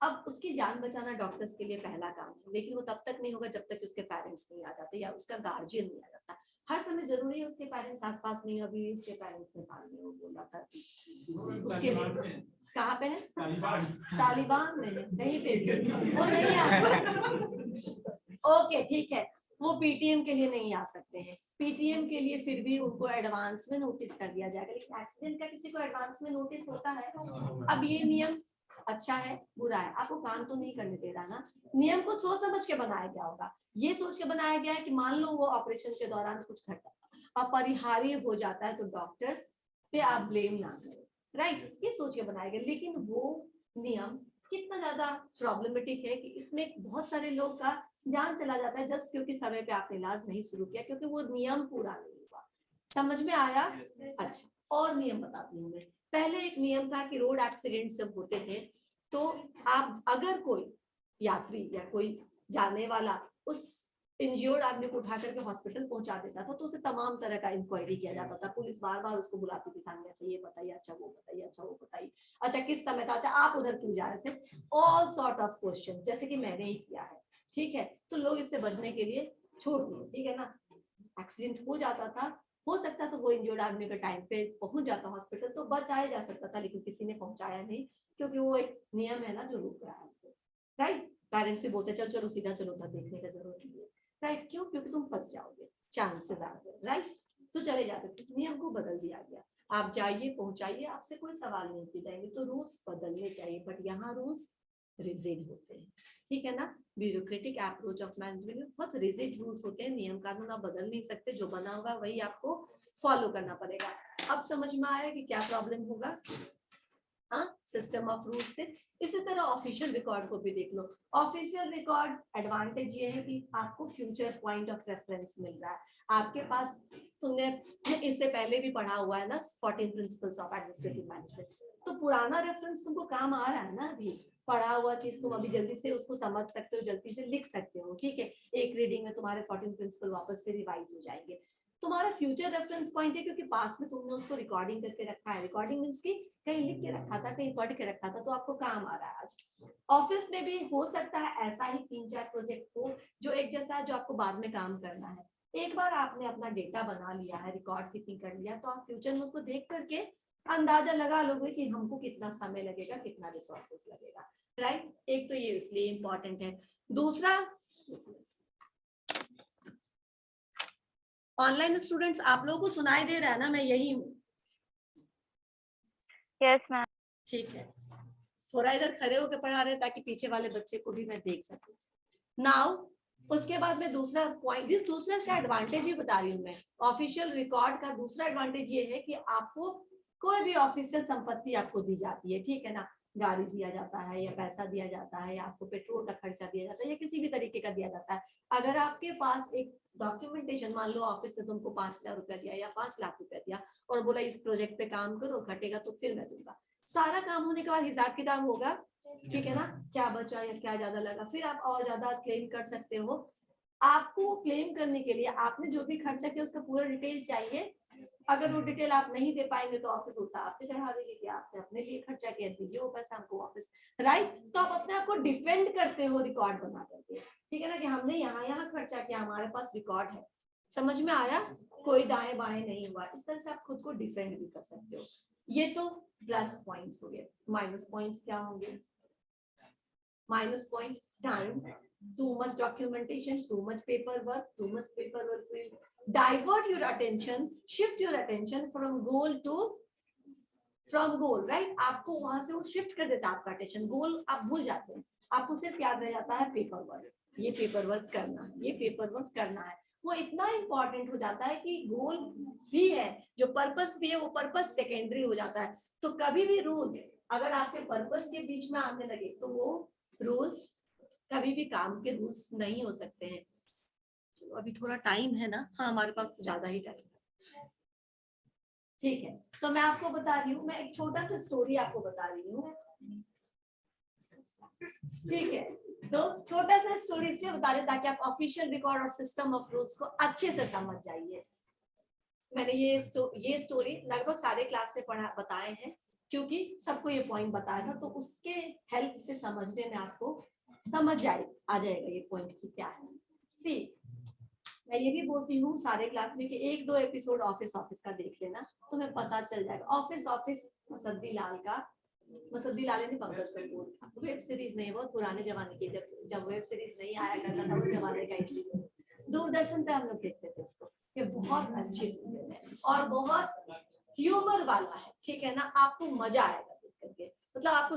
अब उसकी जान बचाना डॉक्टर्स के लिए पहला काम है, लेकिन वो तब तक नहीं होगा जब तक उसके पेरेंट्स नहीं आ जाते या उसका गार्जियन नहीं आ जाता। हर समय जरूरी है उसके पेरेंट्स आसपास नहीं, अभी उसके पेरेंट्स नेपाल में, वो बोला था उसके कहाँ पे है, तालिबान में है, कहीं पे भी वो नहीं आ सकते। ओके ठीक है, वो पीटीएम के लिए नहीं आ सकते हैं, पीटीएम के लिए फिर भी उनको एडवांस में नोटिस कर दिया जाएगा, लेकिन एक्सीडेंट का किसी को एडवांस में नोटिस होता है? अब ये नियम अच्छा है बुरा है, आपको काम तो नहीं करने दे रहा ना, नियम को सोच समझ के बनाया गया होगा। ये सोच के बनाया गया है कि मान लो वो ऑपरेशन के दौरान कुछ घटा अपरिहार्य हो जाता है तो डॉक्टर्स पे आप ब्लेम ना करें, राइट, ये सोच के बनाया गया। लेकिन वो नियम कितना ज्यादा प्रॉब्लमेटिक है कि इसमें बहुत सारे लोग का जान चला जाता है जस्ट क्योंकि समय पे आपने इलाज नहीं शुरू किया, क्योंकि वो नियम पूरा नहीं हुआ। समझ में आया? अच्छा, और नियम बताती हूँ मैं। पहले एक नियम था कि रोड एक्सीडेंट जब होते थे तो आप अगर कोई यात्री या कोई जाने वाला उस इंज्योर्ड आदमी को उठा करके हॉस्पिटल पहुंचा देता था तो उसे तमाम तरह का इंक्वायरी किया जाता था, पुलिस बार बार उसको बुलाती थी थाने, अच्छा ये बताइए, अच्छा वो बताइए, अच्छा वो बताइए, अच्छा किस समय था, अच्छा आप उधर क्यों जा रहे थे, ऑल सॉर्ट ऑफ क्वेश्चन, जैसे कि मैंने ही किया है, ठीक है। तो लोग इससे बचने के लिए छोड़ दिए, ठीक है ना। एक्सीडेंट हो जाता था, हो सकता तो वो इंजर्ड आदमी का टाइम पे पहुंच जाता हॉस्पिटल तो बचाया जा सकता था, लेकिन किसी ने पहुंचाया नहीं, क्योंकि वो एक नियम है ना जो रोक रहा है, राइट। पेरेंट्स भी बोलते चल चलो सीधा चलो, उधर देखने का जरूरत नहीं है, राइट, क्यों, क्योंकि तुम फंस जाओगे चांसेस आ गए, राइट, तो चले जाते। नियम को बदल दिया गया, आप जाइए पहुंचाइए, आपसे कोई सवाल नहीं किए जाएंगे, तो रूल्स बदलने चाहिए, बट यहाँ रूल्स रिजिड होते हैं, ठीक है ना। ब्यूरोक्रेटिक अप्रोच ऑफ मैनेजमेंट में बहुत रिजिड रूल्स होते हैं, नियम कानून आप बदल नहीं सकते, जो बना होगा वही आपको फॉलो करना पड़ेगा। अब समझ में आया कि क्या प्रॉब्लम होगा, हाँ, सिस्टम ऑफ रूल से। इसी तरह ऑफिशियल रिकॉर्ड को भी देख लो। ऑफिशियल रिकॉर्ड एडवांटेज ये है कि आपको फ्यूचर पॉइंट ऑफ रेफरेंस मिल रहा है, आपके पास, तुमने इससे पहले भी पढ़ा हुआ है ना 14 प्रिंसिपल्स ऑफ एडमिनिस्ट्रेटिव मैनेजमेंट, तो पुराना रेफरेंस तुमको काम आ रहा है ना, अभी पढ़ा हुआ चीज तुम अभी जल्दी से उसको समझ सकते हो, जल्दी से लिख सकते हो, ठीक है। एक रीडिंग में तुम्हारे 14 प्रिंसिपल वापस से रिवाइज हो जाएंगे। तुम्हारा फ्यूचर रेफरेंस पॉइंट है क्योंकि पास में तुमने उसको रिकॉर्डिंग करके रखा है, रिकॉर्डिंग मींस की कहीं लिख के रखा था, कहीं पढ़ के रखा था, तो आपको काम आ रहा है आज। ऑफिस में भी हो सकता है ऐसा ही 3-4 प्रोजेक्ट हो जो एक जैसा है, जो आपको बाद में काम करना है। एक बार आपने अपना डेटा बना लिया है, रिकॉर्ड कीपिंग कर लिया, तो आप फ्यूचर में उसको देख करके अंदाजा लगा लोगे कि हमको कितना समय लगेगा, कितना रिसोर्सेस लगेगा, राइट। एक तो ये इसलिए इंपॉर्टेंट है। दूसरा, ऑनलाइन स्टूडेंट्स आप लोगों को सुनाई दे रहा है ना, मैं यही हूँ? Yes, ma'am. ठीक है, थोड़ा इधर खड़े होकर पढ़ा रहे ताकि पीछे वाले बच्चे को भी मैं देख सकूं। नाउ उसके बाद में दूसरा पॉइंट, दूसरा इसका एडवांटेज ही बता रही हूँ मैं। ऑफिशियल रिकॉर्ड का दूसरा एडवांटेज ये है कि आपको कोई भी ऑफिशियल संपत्ति आपको दी जाती है, ठीक है ना, गाड़ी दिया जाता है या पैसा दिया जाता है या आपको पेट्रोल का खर्चा दिया जाता है या किसी भी तरीके का दिया जाता है। अगर आपके पास एक डॉक्यूमेंटेशन, मान लो ऑफिस ने तुमको 5,000 रुपया दिया या 5 लाख रुपया दिया और बोला इस प्रोजेक्ट पे काम करो, घटेगा तो फिर मैं दूंगा। सारा काम होने के बाद हिसाब किताब होगा, ठीक है ना, क्या बचा या क्या ज्यादा लगा, फिर आप और ज्यादा क्लेम कर सकते हो। आपको क्लेम करने के लिए आपने जो भी खर्चा किया उसका पूरा डिटेल चाहिए। अगर वो डिटेल आप नहीं दे पाएंगे तो ऑफिस उल्टा आप पे चढ़ा देगी कि आपने अपने लिए खर्चा किया, दीजिए वो पैसा हमको वापस, राइट। तो आप अपने आप को डिफेंड करते हो रिकॉर्ड बना करके, ठीक है ना, कि हमने यहाँ खर्चा किया, हमारे पास रिकॉर्ड है। समझ में आया? कोई दाएं बाएं नहीं हुआ। इस तरह से आप खुद को डिफेंड भी कर सकते हो। ये तो प्लस पॉइंट्स हो गए। माइनस पॉइंट्स क्या होंगे? Minus point, time, too much documentation, too much paperwork will divert your attention, shift your attention from goal, right? आपको वहां से वो शिफ्ट कर देता है आपका अटेंशन, गोल आप भूल जाते हैं, आपको सिर्फ याद रह जाता है पेपर वर्क, ये पेपर वर्क करना है, ये पेपर वर्क करना है। वो इतना इंपॉर्टेंट हो जाता है कि गोल भी है, जो पर्पस भी है वो पर्पस सेकेंडरी हो जाता है। तो कभी भी रूल्स अगर आपके पर्पस के बीच में आने लगे तो वो रूल्स कभी भी काम के रूल्स नहीं हो सकते हैं। चलो अभी थोड़ा टाइम है ना, हाँ हमारे पास तो ज्यादा ही टाइम है, ठीक है। तो मैं आपको बता रही हूँ, मैं एक छोटा सा स्टोरी आपको बता रही हूँ, ठीक है। तो छोटा सा स्टोरी इसलिए बता रही हूँ ताकि आप ऑफिशियल रिकॉर्ड और सिस्टम ऑफ रूल्स को अच्छे से समझ जाइए। मैंने ये स्टोरी लगभग सारे क्लास से बताए हैं क्योंकि सबको ये पॉइंट बताया था, तो उसके हेल्प से समझने में आपको समझ आ जाएगा ये पॉइंट की क्या है। सी, मैं ये भी बोलती हूँ सारे क्लास में कि 1-2 एपिसोड ऑफिस का देख लेना, तुम्हें पता चल जाएगा। ऑफिस मसद्दी लाल ने पंकज कपूर का वेब सीरीज नहीं, बहुत पुराने जमाने की, जब वेब सीरीज नहीं आया करता था उस जमाने का, इसलिए दूरदर्शन पे हम लोग देखते थे इसको। ये बहुत अच्छी सीरियल है और बहुत ह्यूमर वाला है, ठीक है ना, आपको मजा आएगा देख करके, मतलब आपको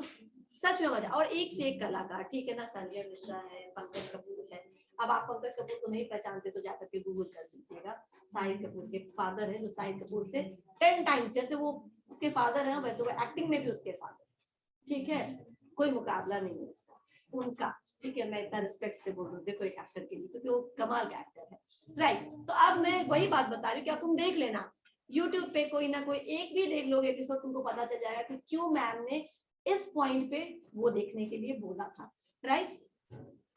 सच में मजा। और एक से एक कलाकार, ठीक है ना, संजय मिश्रा है, पंकज कपूर है। अब आप पंकज कपूर को नहीं पहचानते तो जाकर के गूगल कर दीजिएगा, शाहिद कपूर के फादर है, जो शाहिद कपूर से 10 टाइम्स, जैसे वो उसके फादर है वैसे वो एक्टिंग में भी उसके फादर, ठीक है, कोई मुकाबला नहीं है उसका उनका, ठीक है। मैं इतना रिस्पेक्ट से बोल रही हूँ देखो एक एक्टर के लिए, क्योंकि वो कमाल का एक्टर है, राइट। तो अब मैं वही बात बता रही हूँ कि अब तुम देख लेना YouTube पे कोई ना कोई एक भी देख लोगे एपिसोड, तुमको पता चल जाएगा कि क्यों मैम ने इस पॉइंट पे वो देखने के लिए बोला था, राइट।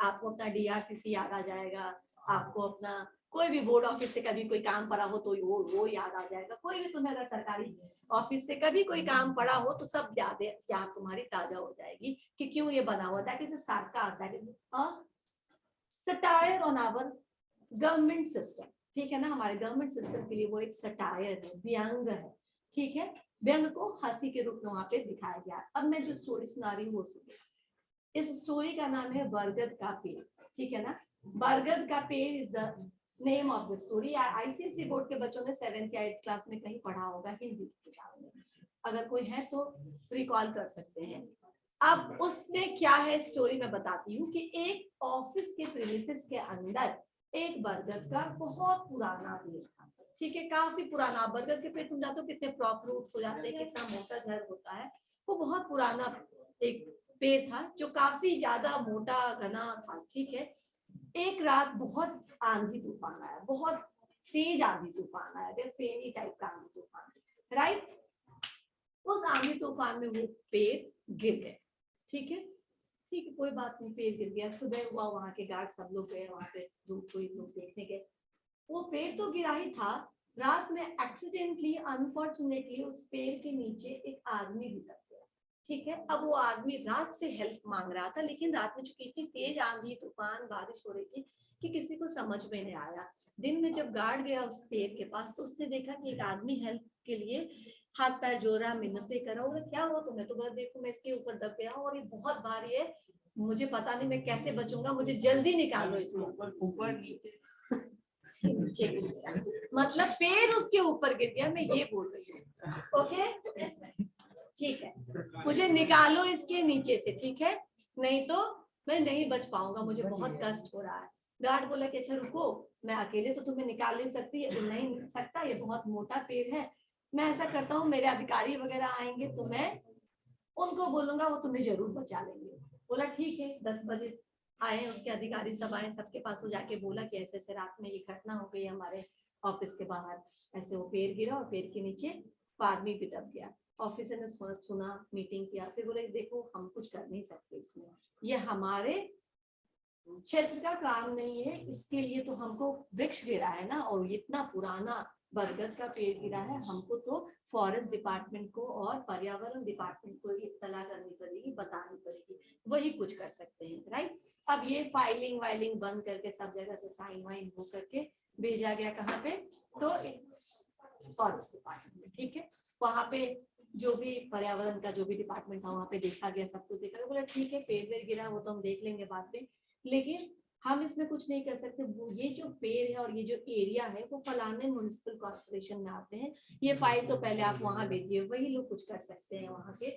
आपको अपना DRCC याद आ जाएगा, आपको अपना कोई भी बोर्ड ऑफिस से कभी कोई काम पड़ा हो तो वो याद आ जाएगा। कोई भी तुम्हें अगर सरकारी ऑफिस से कभी कोई काम पड़ा हो तो सब याद तुम्हारी ताजा हो जाएगी कि क्यों ये बना हुआ। That is a sarcasm, that is a satire on our government system, ठीक है ना। हमारे गवर्नमेंट सिस्टम के लिए वो एक सटायर है, व्यंग है, ठीक है। व्यंग को हंसी के रूप में वहां पे दिखाया गया। अब मैं जो स्टोरी सुना रही हूँ वो सुनिए। इस स्टोरी का नाम है बरगद का पेड़, ठीक है ना। बरगद का पेड़ is the name of the story. ICSE board के बच्चों ने 7th या 8th क्लास में कहीं पढ़ा होगा हिंदी की किताब में, अगर कोई है तो रिकॉल कर सकते हैं। अब उसमें क्या है स्टोरी में बताती हूँ कि एक ऑफिस के प्रीमिसेस के अंदर एक बरगद का बहुत पुराना पेड़ था, ठीक है, काफी पुराना। बरगद के पेड़ तुम जानते हो कितने प्रॉप रूट्स हो जाते हैं, कितना मोटा घर होता है, वो बहुत पुराना एक पेड़ था जो काफी ज्यादा मोटा घना था, ठीक है। एक रात बहुत आंधी तूफान आया, बहुत तेज आंधी तूफान आया, फेनी टाइप का आंधी तूफान, राइट। उस आंधी तूफान में वो पेड़ गिर गए, ठीक है, ठीक है, कोई बात नहीं, पेड़ गिर गया। सुबह हुआ, वहां के गार्ड सब लोग गए वहां पे, कोई लोग देखने गए। वो पेड़ तो गिरा ही था, रात में एक्सीडेंटली अनफॉर्चुनेटली उस पेड़ के नीचे एक आदमी भी दब गया, ठीक है। अब वो आदमी रात से हेल्प मांग रहा था, लेकिन रात में चूंकि इतनी तेज आंधी तूफान बारिश हो रही थी कि किसी को समझ में नहीं आया। दिन में जब गार्ड गया उस पेड़ के पास तो उसने देखा कि एक आदमी हेल्प के लिए हाथ पैर जोड़ रहा, मिन्नतें कर रहा। बोला क्या हुआ तुम्हें? तो बोला देखो मैं इसके ऊपर दब गया हूँ और ये बहुत भारी है, मुझे पता नहीं मैं कैसे बचूंगा, मुझे जल्दी निकालो इसको। ऊपर नीचे गिर गया, मतलब पैर उसके ऊपर गिर गया, मैं ये बोल रही हूँ। ओके ठीक है, मुझे निकालो इसके नीचे से, ठीक है, नहीं तो मैं नहीं बच पाऊंगा, मुझे बहुत कष्ट हो रहा है। गार्ड बोला कि अच्छा रुको, मैं अकेले तो तुम्हें निकाल नहीं सकती, नहीं सकता, ये बहुत मोटा पेड़ है। मैं ऐसा करता हूँ, मेरे अधिकारी वगैरह आएंगे तो मैं उनको बोलूंगा, वो तुम्हें जरूर बचा लेंगे। बोला ठीक है। 10 बजे आए उसके अधिकारी सब आए, सबके पास वो जाके बोला कि ऐसे ऐसे रात में ये घटना हो गई हमारे ऑफिस के बाहर, ऐसे वो पेड़ गिरा और पेड़ के नीचे आदमी भी दब गया। ऑफिसर ने सुना, मीटिंग किया, फिर बोले देखो हम कुछ कर नहीं सकते इसमें, ये हमारे क्षेत्र का काम नहीं है, इसके लिए तो हमको वृक्ष गिरा है ना, और इतना पुराना बरगद का पेड़ गिरा है, हमको तो फॉरेस्ट डिपार्टमेंट को और पर्यावरण डिपार्टमेंट को इत्तला करनी पड़ेगी, बतानी पड़ेगी, वही कुछ कर सकते हैं। राइट। अब ये फाइलिंग वाइलिंग बंद करके सब जगह से साइन वाइन हो करके भेजा गया कहाँ पे, तो फॉरेस्ट डिपार्टमेंट में। ठीक है, वहां पे जो भी पर्यावरण का जो भी डिपार्टमेंट था वहां पे देखा गया, सब कुछ देखा गया। बोला ठीक है पेड़ वेड़ गिरा वो तो हम देख लेंगे बाद में, लेकिन हम इसमें कुछ नहीं कर सकते। वो ये जो पेड़ है और ये जो एरिया है वो फलाने म्युनिसिपल कॉर्पोरेशन में आते हैं, ये फाइल तो पहले आप वहां भेजिए, वही लोग कुछ कर सकते हैं वहां के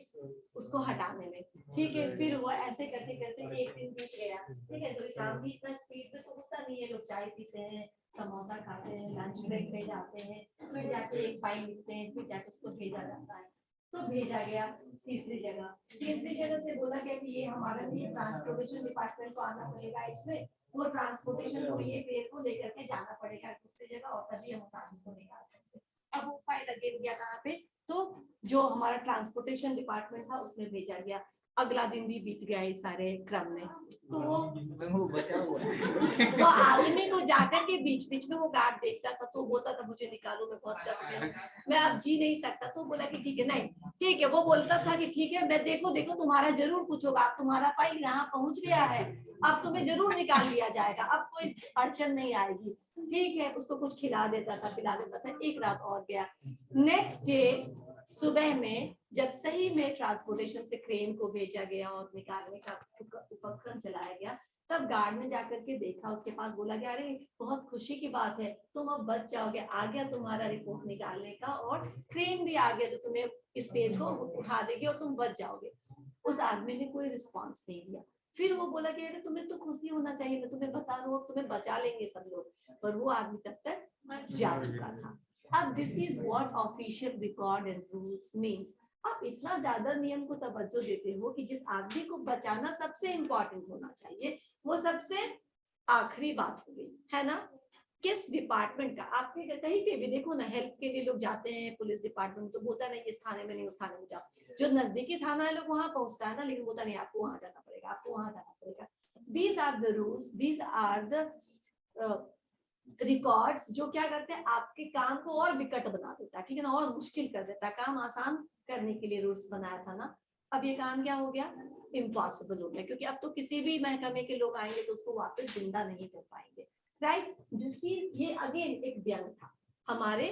उसको हटाने में। ठीक है, फिर वो ऐसे करते करते एक दिन बीत गया। ठीक है, तो काम भी इतना स्पीड पे तो होता नहीं है, लोग चाय पीते हैं, समोसा खाते हैं, लंच ब्रेक पे जाते हैं, फिर जाके एक फाइल लिखते हैं, फिर जाके उसको भेजा जाता है। तो भेजा गया तीसरी जगह से बोला गया कि ये हमारा नहीं, ट्रांसपोर्टेशन डिपार्टमेंट को आना पड़ेगा इसमें, वो ट्रांसपोर्टेशन को ये पेड़ को लेकर के जाना पड़ेगा दूसरी जगह और तभी हम उस आदमी को निकाल सकते। अब वो फाइल अगेन गया कहाँ पे, तो जो हमारा ट्रांसपोर्टेशन डिपार्टमेंट था उसमें भेजा गया। अगला दिन भी बीत गया इस सारे क्रम में, तो वो बचा हुआ है। वो आदमी को जाकर के बीच बीच में वो गार्ड देखता था, तो बोलता था मुझे निकालो, मैं बहुत कष्ट में हूं, मैं अब जी नहीं सकता। तो बोला कि ठीक है, नहीं ठीक है, वो बोलता था कि ठीक है मैं देखो तुम्हारा जरूर कुछ होगा, अब तुम्हारा फाइल यहाँ पहुंच गया है, अब तुम्हें जरूर निकाल लिया जाएगा, अब कोई अड़चन नहीं आएगी। ठीक है, उसको कुछ खिला देता था, पिला देता था। एक रात और गया। नेक्स्ट डे सुबह में जब सही में ट्रांसपोर्टेशन से क्रेन को भेजा गया और निकालने का उपक्रम चलाया गया, तब गार्ड ने जाकर के देखा उसके पास, बोला कि अरे बहुत खुशी की बात है, तुम अब बच जाओगे, आ गया तुम्हारा रिपोर्ट निकालने का और क्रेन भी आ गया जो तुम्हें इस पेड़ को उठा देगी और तुम बच जाओगे। उस आदमी ने कोई रिस्पॉन्स नहीं दिया। फिर वो बोला कि अरे तुम्हें तो खुशी होना चाहिए, मैं तुम्हें बता रहा हूँ तुम्हें बचा लेंगे सब लोग, पर वो आदमी तब तक जा चुका था। अब this is what official record and rules means. आप इतना ज्यादा नियम को तवज्जो देते हो कि जिस आदमी को बचाना सबसे इंपॉर्टेंट होना चाहिए वो सबसे आखिरी बात हो गई है ना। किस डिपार्टमेंट का, आपके कहीं पे भी देखो ना, हेल्प के लिए लोग जाते हैं पुलिस डिपार्टमेंट, तो बोलता नहीं इस थाने में नहीं उस थाने में जाओ, जो नजदीकी थाना है लोग वहां पहुंचता है ना, लेकिन बोलता नहीं आपको वहां जाना पड़ेगा, आपको वहां जाना पड़ेगा। These are the rules, these are the records जो क्या करते हैं आपके काम को और विकट बना देता है, ठीक है ना, और मुश्किल कर देता है। काम आसान करने के लिए रूल्स बनाया था ना, अब ये काम क्या हो गया, इम्पॉसिबल हो गया, क्योंकि अब तो किसी भी महकमे के लोग आएंगे तो उसको वापस जिंदा नहीं कर पाएंगे। राइट, ये अगेन एक व्यंग था हमारे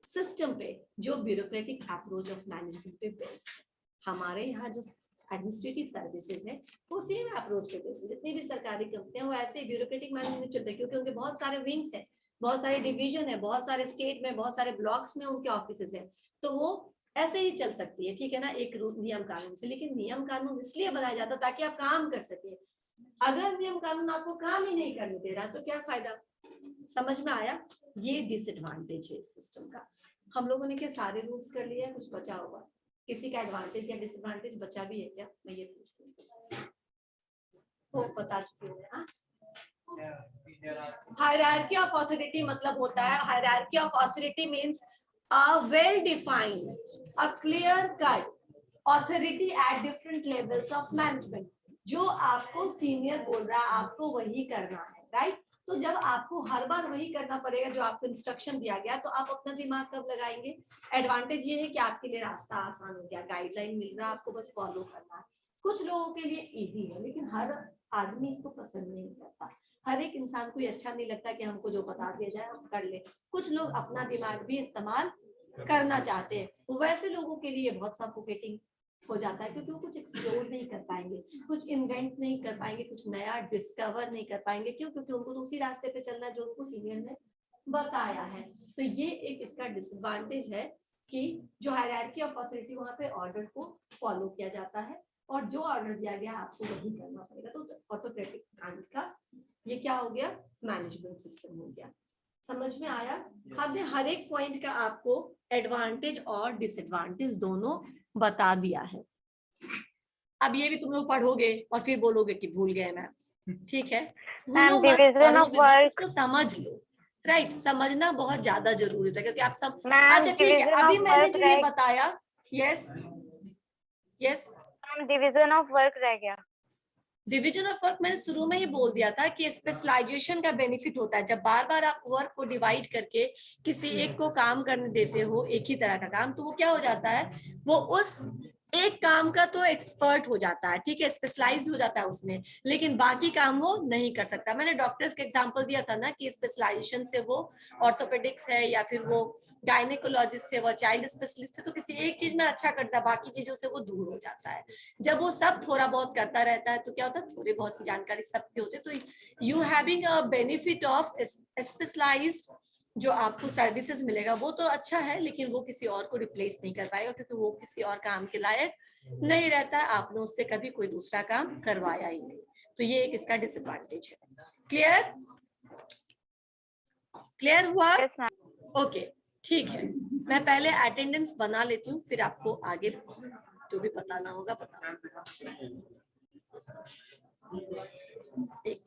सिस्टम पे जो ब्यूरोक्रेटिक अप्रोच ऑफ मैनेजमेंट पे बेस्ड है। हमारे यहाँ जो एडमिनिस्ट्रेटिव सर्विसेज है वो सेम अप्रोच पे बेस्ड है, जितनी भी सरकारी कंपनियां वो ऐसे ब्यूरोक्रेटिक मैनेजमेंट चलते हैं, क्योंकि उनके बहुत सारे विंग्स हैं, बहुत सारे डिवीजन है, बहुत सारे स्टेट में, बहुत सारे ब्लॉक्स में उनके ऑफिसेज है, तो वो ऐसे ही चल सकती है, ठीक है ना, एक नियम कानून से। लेकिन नियम कानून इसलिए बनाया जाता ताकि आप काम कर सके। अगर नियम कानून आपको काम ही नहीं करने दे रहा तो क्या फायदा। समझ में आया, ये डिसएडवांटेज है इस सिस्टम का। हम लोगों ने क्या सारे रूल्स कर लिए, कुछ बचा होगा, किसी का एडवांटेज या डिसएडवांटेज बचा भी है क्या, मैं ये पूछूंगी, वो बता चुकी हूँ। हायरार्की ऑफ अथॉरिटी मतलब होता है, hierarchy of authority means a well defined, a clear cut authority at different levels of management। जो आपको सीनियर बोल रहा है आपको वही करना है, राइट। तो तो जब आपको हर बार वही करना पड़ेगा जो आपको इंस्ट्रक्शन दिया गया, तो आप अपना दिमाग कब लगाएंगे? एडवांटेज ये है कि आपके लिए रास्ता आसान हो गया, गाइडलाइन मिल रहा है, आपको बस फॉलो करना है। कुछ लोगों के लिए इजी है, लेकिन हर आदमी इसको पसंद नहीं करता। हर एक इंसान को ये अच्छा नहीं लगता कि हमको जो बता दिया जाए हम कर ले। कुछ लोग अपना दिमाग भी इस्तेमाल करना चाहते हैं, तो वैसे लोगों के लिए बहुत सफोकेटिंग हो जाता है, क्योंकि वो कुछ एक्सप्लोर नहीं कर पाएंगे, कुछ इन्वेंट नहीं कर पाएंगे, कुछ नया डिस्कवर नहीं कर पाएंगे। क्यों? क्योंकि उनको तो उसी रास्ते पे चलना है जो उनको सीनियर ने बताया है। तो ये एक इसका डिसएडवांटेज है कि जो हायरार्की ऑफ अथॉरिटी, वहां पे ऑर्डर को फॉलो किया जाता है और जो ऑर्डर दिया गया आपको वही करना पड़ेगा। तो ऑटोक्रेटिक काइंड का ये क्या हो गया? मैनेजमेंट सिस्टम हो गया। समझ में आया? हमने हर एक पॉइंट का आपको एडवांटेज और डिसएडवांटेज दोनों बता दिया है। अब ये भी तुम लोग पढ़ोगे और फिर बोलोगे कि भूल गए मैम। ठीक है, भूलो मत, division पढ़ो of भी मत, work. इसको समझ लो। राइट, समझना बहुत ज्यादा जरूरी है, क्योंकि आप सब मैम अच्छा ठीक है, डिवीजन अभी ऑफ मैंने वर्क जो ये रह बताया, yes yes, ma'am division of work रह गया। डिवीजन ऑफ वर्क मैंने शुरू में ही बोल दिया था कि स्पेशलाइजेशन का बेनिफिट होता है। जब बार बार आप वर्क को डिवाइड करके किसी एक को काम करने देते हो, एक ही तरह का काम, तो वो क्या हो जाता है, वो उस एक काम का तो एक्सपर्ट हो जाता है, ठीक है, स्पेशलाइज हो जाता है उसमें, लेकिन बाकी काम वो नहीं कर सकता। मैंने डॉक्टर्स का एग्जांपल दिया था ना कि स्पेशलाइजेशन से वो ऑर्थोपेडिक्स है या फिर वो गायनेकोलॉजिस्ट है, वो चाइल्ड स्पेशलिस्ट है, तो किसी एक चीज में अच्छा करता है, बाकी चीजों से वो दूर हो जाता है। जब वो सब थोड़ा बहुत करता रहता है तो क्या होता है, थोड़ी बहुत की जानकारी सबके होते, तो you having a benefit of specialized जो आपको सर्विसेज मिलेगा वो तो अच्छा है, लेकिन वो किसी और को रिप्लेस नहीं कर पाएगा, क्योंकि वो किसी और काम के लायक नहीं रहता है, आपने उससे कभी कोई दूसरा काम करवाया ही नहीं। तो ये एक इसका डिसएडवांटेज है। क्लियर? क्लियर हुआ? Yes ma'am. ओके, ठीक है, मैं पहले अटेंडेंस बना लेती हूँ, फिर आपको आगे जो भी बताना होगा बता। एक